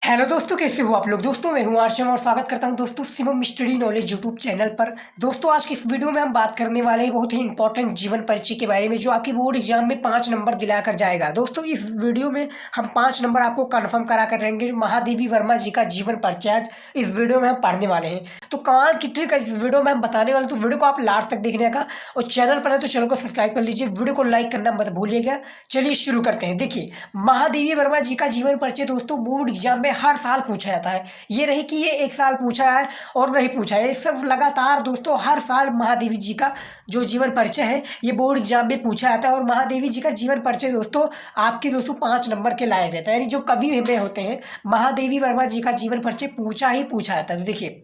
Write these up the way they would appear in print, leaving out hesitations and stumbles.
Hello दोस्तों, कैसे हो आप लोग। दोस्तों मैं हूं आर्चम और स्वागत करता हूं दोस्तों Shivam study knowledge YouTube channel पर। दोस्तों आज की इस वीडियो में हम बात करने वाले हैं बहुत ही इंपॉर्टेंट जीवन परिचय के बारे में, जो आपकी बोर्ड एग्जाम में 5 नंबर दिलाकर जाएगा। दोस्तों इस वीडियो में हम 5 नंबर आपको कन्फर्म करा कर रहेंगे। जो महादेवी वर्मा जी का जीवन परिचय आज इस वीडियो में हम पढ़ने वाले हैं, तो कमाल की ट्रिक इस वीडियो में हम बताने वाले। तो वीडियो को आप लास्ट तक देखने का, और चैनल पर है तो चैनल को सब्सक्राइब कर लीजिए, वीडियो को लाइक करना मत भूलिएगा। चलिए शुरू करते हैं। देखिए, महादेवी वर्मा जी का जीवन परिचय दोस्तों बोर्ड एग्जाम में हर साल पूछा जाता है। ये नहीं कि ये एक साल पूछा है और नहीं पूछा है, सब लगातार दोस्तों हर साल महादेवी जी का जो जीवन परिचय है ये बोर्ड एग्जाम में पूछा जाता है। और महादेवी जी का जीवन परिचय दोस्तों आपके 5 नंबर के लायक रहता है, यानी जो कभी में होते हैं महादेवी वर्मा जी का जीवन परिचय पूछा ही पूछा जाता है। तो देखिए,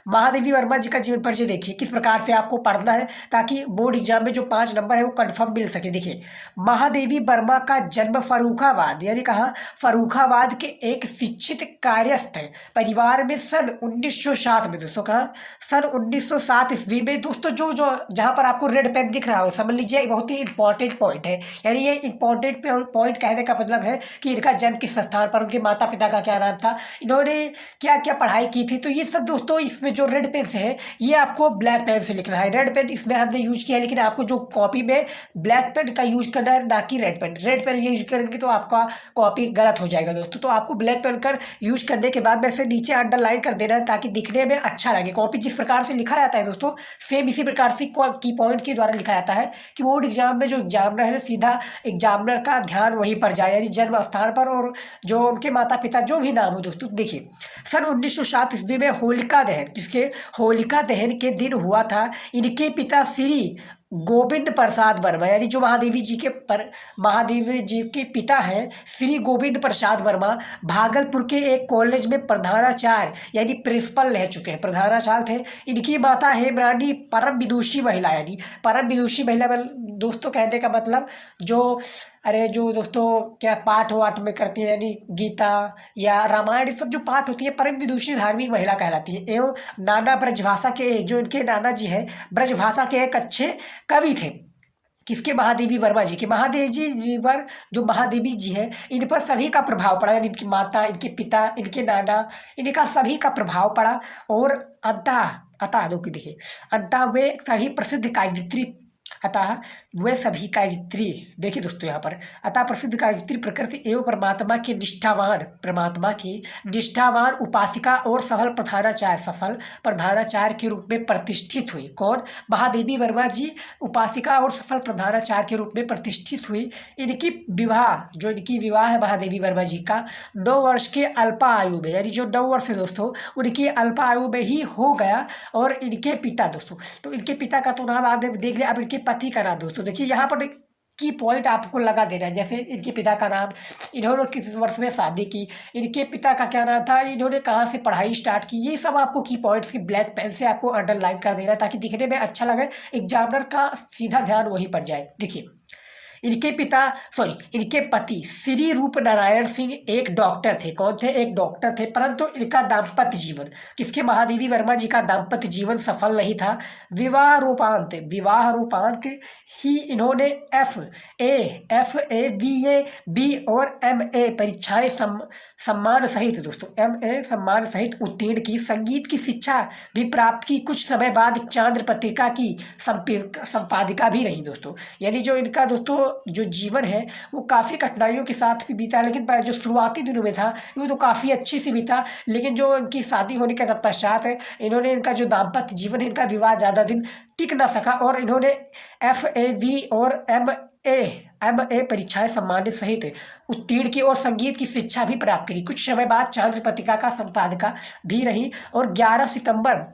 महादेवी वर्मा जी का जीवन परिचय देखिए किस प्रकार से आपको पढ़ना है, ताकि बोर्ड एग्जाम में जो 5 नंबर है वो कंफर्म मिल सके। देखिए, महादेवी वर्मा का जन्म फर्रुखाबाद, यानी कहा फर्रुखाबाद के एक शिक्षित कार्यस्थ परिवार में सन 1907 में। दोस्तों कहा सन 1907 ईस्वी में। दोस्तों जो जो जहाँ पर आपको रेड पेन दिख रहा हो, समझ लीजिए बहुत ही इंपॉर्टेंट पॉइंट है। यानी ये इंपॉर्टेंट पॉइंट कहने का मतलब है कि इनका जन्म किस स्थान पर, उनके माता पिता का क्या नाम था, इन्होंने क्या क्या पढ़ाई की थी। तो ये सब दोस्तों इसमें जो रेड पेन से है ये आपको ब्लैक पेन से लिखना है। रेड पेन इसमें हमने यूज किया है, लेकिन आपको जो कॉपी में ब्लैक पेन का यूज करना है, ना कि red pen. Red pen use करेंगे तो आपका कॉपी गलत हो जाएगा दोस्तों। तो आपको ब्लैक पेन कर यूज करने के बाद में से नीचे अंडरलाइन कर देना है, ताकि दिखने में अच्छा लगे। कॉपी जिस प्रकार से लिखा जाता है दोस्तों, सेम इसी प्रकार से की पॉइंट के द्वारा लिखा जाता है, कि बोर्ड एग्जाम में जो एग्जामिनर है सीधा एग्जामिनर का ध्यान वहीं पर जाए, यानी जन्म स्थान पर, और जो उनके माता पिता जो भी नाम हो। दोस्तों देखिए, सन 1907 ईस्वी में होलिका दहन, जिसके होलिका दहन के दिन हुआ था। इनके पिता श्री गोविंद प्रसाद वर्मा, यानी जो महादेवी जी के पिता हैं श्री गोविंद प्रसाद वर्मा, भागलपुर के एक कॉलेज में प्रधानाचार्य यानी प्रिंसिपल रह चुके हैं, प्रधानाचार्य थे। इनकी माता हेमरानी परम विदुषी महिला, यानी परम विदुषी महिला दोस्तों कहने का मतलब जो दोस्तों क्या पाठ वाठ में करती है, यानी गीता या रामायण, सब जो पाठ होती है, परम विदुषी धार्मिक महिला कहलाती है। एवं नाना ब्रजभाषा के, जो इनके नाना जी हैं ब्रजभाषा के एक अच्छे कवि थे। किसके? महादेवी वर्मा जी के। महादेवी जी पर जो महादेवी जी है, इन पर सभी का प्रभाव पड़ा, यानी इनकी माता, इनके पिता, इनके नाना, इनका सभी का प्रभाव पड़ा। और अतः देखिए, अतः वे सभी प्रसिद्ध काव्यत्री, अतः वे सभी काव्यत्री, देखिए दोस्तों यहाँ पर, अतः प्रसिद्ध काव्यत्री प्रकृति एवं परमात्मा की निष्ठावान उपासिका और सफल प्रधानाचार्य के रूप में प्रतिष्ठित हुई। कौन? महादेवी वर्मा जी उपासिका और सफल प्रधानाचार्य के रूप में प्रतिष्ठित हुई। इनकी विवाह है महादेवी वर्मा जी का 9 वर्ष के अल्पायु में, यानी जो 9 वर्ष है दोस्तों उनकी अल्पायु में ही हो गया। और इनके पिता दोस्तों, तो इनके पिता का तो नाम आपने देख लिया, अब इनके पति का नाम दोस्तों देखिए, यहाँ पर की पॉइंट आपको लगा देना है। जैसे इनके पिता का नाम, इन्होंने किस वर्ष में शादी की, इनके पिता का क्या नाम था, इन्होंने कहाँ से पढ़ाई स्टार्ट की, ये सब आपको की पॉइंट्स की ब्लैक पेन से आपको अंडरलाइन कर देना है, ताकि दिखने में अच्छा लगे, एग्जामिनर का सीधा ध्यान वहीं पर जाए। देखिए, इनके पति श्री रूप नारायण सिंह एक डॉक्टर थे। कौन थे? एक डॉक्टर थे। परंतु इनका दाम्पत्य जीवन, किसके? महादेवी वर्मा जी का दाम्पत्य जीवन सफल नहीं था। विवाह रूपांत ही इन्होंने FA BA और MA परीक्षाएं सम्मान सहित दोस्तों MA सम्मान सहित उत्तीर्ण की। संगीत की शिक्षा भी प्राप्त की। कुछ समय बाद चांद्र पत्रिका की संपादिका भी रही दोस्तों। यानी जो इनका दोस्तों जो जीवन है वो काफ़ी कठिनाइयों के साथ भी बीता, लेकिन जो शुरुआती दिनों में था वो तो काफ़ी अच्छे से बीता। लेकिन जो इनकी शादी होने के तत्पश्चात है, इनका जो दाम्पत्य जीवन है, इनका विवाह ज़्यादा दिन टिक ना सका, और इन्होंने FA और MA परीक्षाएं सम्मानित सहित उत्तीर्ण की, और संगीत की शिक्षा भी प्राप्त करी। कुछ समय बाद चांद्र पत्रिका का संपादिका भी रही। और 11 सितंबर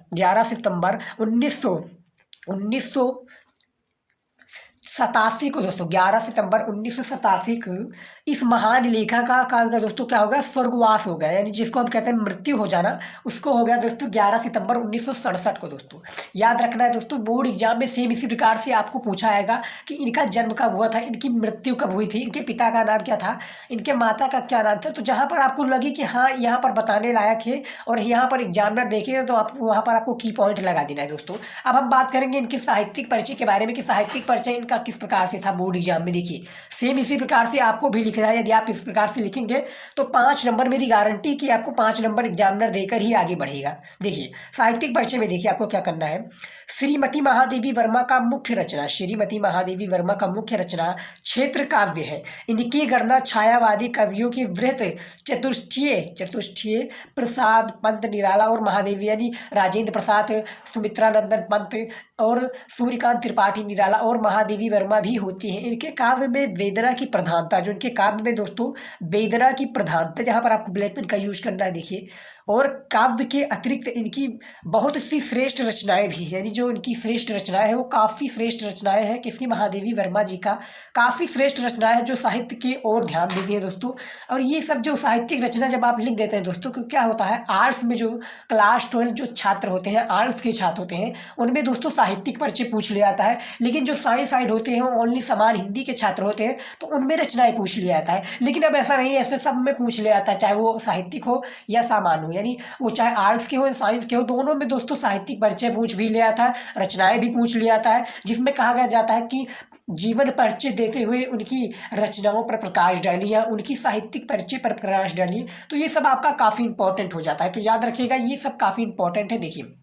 1987 को दोस्तों, 11 सितंबर 1987 को इस महान लेखक का दोस्तों क्या हो गया? स्वर्गवास हो गया, यानी जिसको हम कहते हैं मृत्यु हो जाना, उसको हो गया दोस्तों 11 सितंबर 1967 को। दोस्तों याद रखना है दोस्तों, बोर्ड एग्जाम में सेम इसी प्रकार से आपको पूछा आएगा कि इनका जन्म कब हुआ था, इनकी मृत्यु कब हुई थी, इनके पिता का नाम क्या था, इनके माता का क्या नाम था। तो जहाँ पर आपको लगे कि हाँ यहाँ पर बताने लायक है और यहाँ पर एग्जामिनर देखेगा, तो आप वहाँ पर आपको की पॉइंट लगा देना है दोस्तों। अब हम बात करेंगे इनके साहित्यिक परिचय के बारे में, कि साहित्यिक परिचय इनका किस प्रकार से था बोर्ड एग्जाम में। देखिए सेम इसी प्रकार से आपको भी लिखना है। यदि आप इस प्रकार से लिखेंगे तो 5 नंबर, मेरी गारंटी कि आपको 5 नंबर एग्जामिनर देकर ही आगे बढ़ेगा। देखिए साहित्यिक परिचय में देखिए आपको क्या करना है। श्रीमती महादेवी वर्मा का मुख्य रचना, श्रीमती महादेवी वर्मा का मुख्य रचना क्षेत्र काव्य है। इनकी गणना छायावादी कवियों के वृहत चतुष्टय प्रसाद पंत निराला और महादेवी यानी राजेंद्र प्रसाद, सुमित्रानंदन पंत और सूर्यकांत त्रिपाठी निराला और महादेवी वर्मा भी होती हैं। इनके काव्य में वेदना की प्रधानता, जो इनके काव्य में दोस्तों वेदना की प्रधानता, जहाँ पर आपको ब्लैक पेन का यूज करना है। देखिए और काव्य के अतिरिक्त इनकी बहुत सी श्रेष्ठ रचनाएं भी हैं, यानी जो इनकी श्रेष्ठ रचनाएं हैं वो काफ़ी श्रेष्ठ रचनाएं हैं। किसकी? महादेवी वर्मा जी का काफ़ी श्रेष्ठ रचनाएं हैं जो साहित्य की ओर ध्यान देती है दोस्तों। और ये सब जो साहित्यिक रचना जब आप लिख देते हैं दोस्तों, तो क्या होता है आर्ट्स में जो क्लास 12 जो छात्र होते हैं, आर्ट्स के छात्र होते हैं, उनमें दोस्तों साहित्यिक परिचय पूछ लिया जाता है। लेकिन जो साइंस साइड होते हैं ओनली समान हिंदी के छात्र होते हैं तो उनमें रचनाएं पूछ लिया जाता है। लेकिन अब ऐसा नहीं है, ऐसे सब में पूछ लिया जाता है, चाहे वो साहित्यिक हो या सामान्य हो, यानी वो चाहे आर्ट्स के हो या साइंस के हो, दोनों में दोस्तों साहित्यिक परिचय पूछ भी लिया जाता है, रचनाएं भी पूछ लिया जाता है, जिसमें कहा जाता है कि जीवन परिचय देते हुए उनकी रचनाओं पर प्रकाश डालिए या उनकी साहित्यिक परिचय पर प्रकाश डालिए। तो ये सब आपका काफ़ी इंपॉर्टेंट हो जाता है, तो याद रखिएगा ये सब काफ़ी इंपॉर्टेंट है। देखिए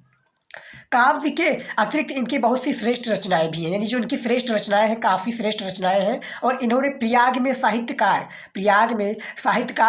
काव्य के अतिरिक्त इनके बहुत सी श्रेष्ठ रचनाएं भी हैं, यानी जो इनकी श्रेष्ठ रचनाएं हैं, काफ़ी श्रेष्ठ रचनाएं हैं। और इन्होंने प्रयाग में साहित्यकार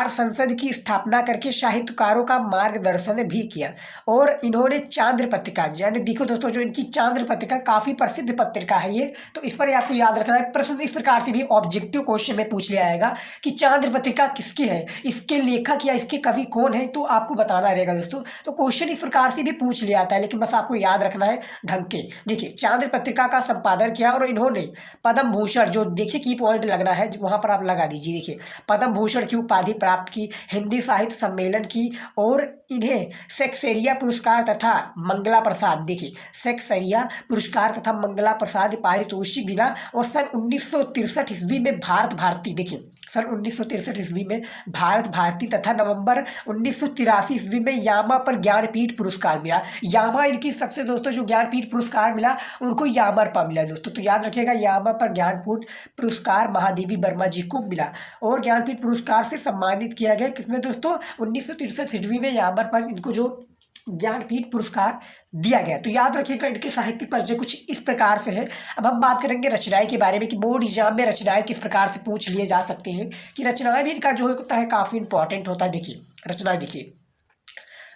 संसद की स्थापना करके साहित्यकारों का मार्गदर्शन भी किया। और इन्होंने चांद्र पत्रिका, यानी देखो दोस्तों जो इनकी चांद्र पत्रिका काफ़ी प्रसिद्ध पत्रिका है ये, तो इस पर आपको याद रखना है। प्रश्न इस प्रकार से भी ऑब्जेक्टिव क्वेश्चन में पूछ लिया जाएगा कि चांद्र पत्रिका किसकी है, इसके लेखक या इसके कवि कौन है, तो आपको बताना रहेगा दोस्तों। तो क्वेश्चन इस प्रकार से भी पूछ लिया जाता है, लेकिन बस आपको याद रखना है ढंग के। देखिए चांद्र पत्रिका का संपादन किया और इन्होंने पद्म भूषण, जो देखिए की पॉइंट लगना है वहां पर आप लगा दीजिए। देखिए पद्म भूषण की उपाधि प्राप्त की, हिंदी साहित्य सम्मेलन की, और इन्हें शेक्सपियर पुरस्कार तथा मंगला प्रसाद, देखिए शेक्सपियर पुरस्कार तथा मंगला प्रसाद पारितोषिक मिला। और सन 1963 ईस्वी में भारत भारती, देखिए सन 1963 ईस्वी में भारत भारती तथा नवंबर 1983 ईस्वी में यामा पर ज्ञानपीठ पुरस्कार मिला। यामा इनकी सबसे दोस्तों जो ज्ञानपीठ पुरस्कार मिला उनको यामर पर मिला दोस्तों, तो याद रखिएगा यामा पर ज्ञानपीठ पुरस्कार महादेवी वर्मा जी को मिला। और ज्ञानपीठ पुरस्कार से सम्मानित किया गया किसमें दोस्तों? 1963 ईस्वी में यामर पर इनको जो ज्ञानपीठ पुरस्कार दिया गया। तो याद रखिएगा इनके साहित्यिक परिचय कुछ इस प्रकार से है। अब हम बात करेंगे रचनाएं के बारे में कि बोर्ड एग्जाम में रचनाएं किस प्रकार से पूछ लिए जा सकते हैं, कि रचनाएं भी इनका जो होता है काफ़ी इंपॉर्टेंट होता है। देखिए रचनाएं, देखिए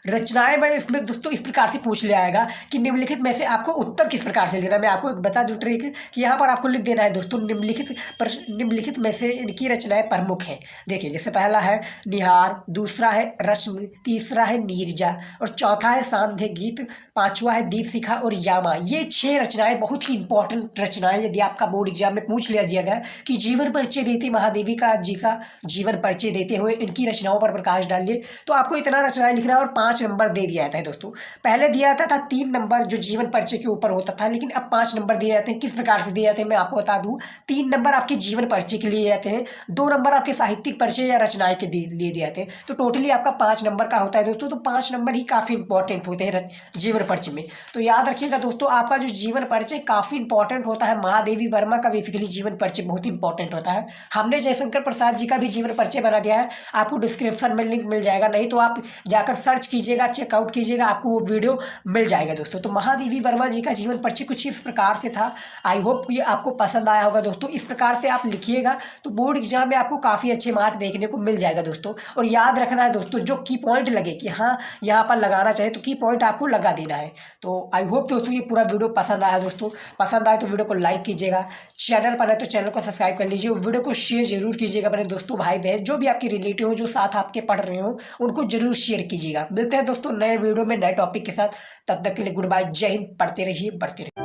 रचनाएं में इसमें दोस्तों इस प्रकार से पूछ लिया जाएगा कि निम्नलिखित में से आपको उत्तर किस प्रकार से लेना है। मैं आपको बता दूं ट्रिक कि यहाँ पर आपको लिख देना है दोस्तों निम्नलिखित में से इनकी रचनाएं प्रमुख हैं। देखिए जैसे पहला है निहार, दूसरा है रश्मि, तीसरा है नीरजा और चौथा है सांध्य गीत, पांचवा है दीपशिखा और यामा। ये 6 रचनाएं बहुत ही इंपॉर्टेंट रचनाएं, यदि आपका बोर्ड एग्जाम में पूछ लिया गया कि जीवन परिचय देते महादेवी जी का जीवन परिचय देते हुए इनकी रचनाओं पर प्रकाश डालिए, तो आपको इतना रचनाएं लिखना है और 5 नंबर दे दिया जाता है दोस्तों। पहले दिया जाता था 3 नंबर जो जीवन परिचय के ऊपर होता था, लेकिन अब 5 नंबर दिए जाते हैं। किस प्रकार से दिए जाते हैं मैं आपको बता दूं। 3 नंबर आपके जीवन परिचय के लिए जाते हैं, 2 नंबर आपके साहित्यिक परिचय या रचनाएं के लिए दिए जाते हैं, तो टोटली आपका 5 नंबर का होता है दोस्तों। तो 5 नंबर ही काफ़ी इंपॉर्टेंट होते हैं जीवन परिचय में। तो याद रखिएगा दोस्तों आपका जो जीवन परिचय काफ़ी इंपॉर्टेंट होता है। महादेवी वर्मा का बेसिकली जीवन परिचय बहुत इंपॉर्टेंट होता है। हमने जयशंकर प्रसाद जी का भी जीवन परिचय बना दिया है, आपको डिस्क्रिप्शन में लिंक मिल जाएगा, नहीं तो आप जाकर सर्च कीजिएगा, चेकआउट कीजिएगा, आपको वो वीडियो मिल जाएगा दोस्तों। तो महादेवी वर्मा जी का जीवन परिचय कुछ इस प्रकार से था। आई होप ये आपको पसंद आया होगा दोस्तों। इस प्रकार से आप लिखिएगा तो बोर्ड एग्जाम में आपको काफ़ी अच्छे मार्क देखने को मिल जाएगा दोस्तों। और याद रखना है दोस्तों जो की पॉइंट लगे कि हाँ यहाँ पर लगाना चाहिए तो की पॉइंट आपको लगा देना है। तो आई होप दोस्तों ये पूरा वीडियो पसंद आया दोस्तों। पसंद आए तो वीडियो को लाइक कीजिएगा, चैनल पर है तो चैनल को सब्सक्राइब कर लीजिए, वीडियो को शेयर जरूर कीजिएगा अपने दोस्तों भाई बहन जो भी आपके रिलेटिव हो, जो साथ आपके पढ़ रहे हो, उनको जरूर शेयर कीजिएगा। मिलते हैं दोस्तों नए वीडियो में नए टॉपिक के साथ, तब तक के लिए गुड बाय, जय हिंद। पढ़ते रहिए, बढ़ते रहिए।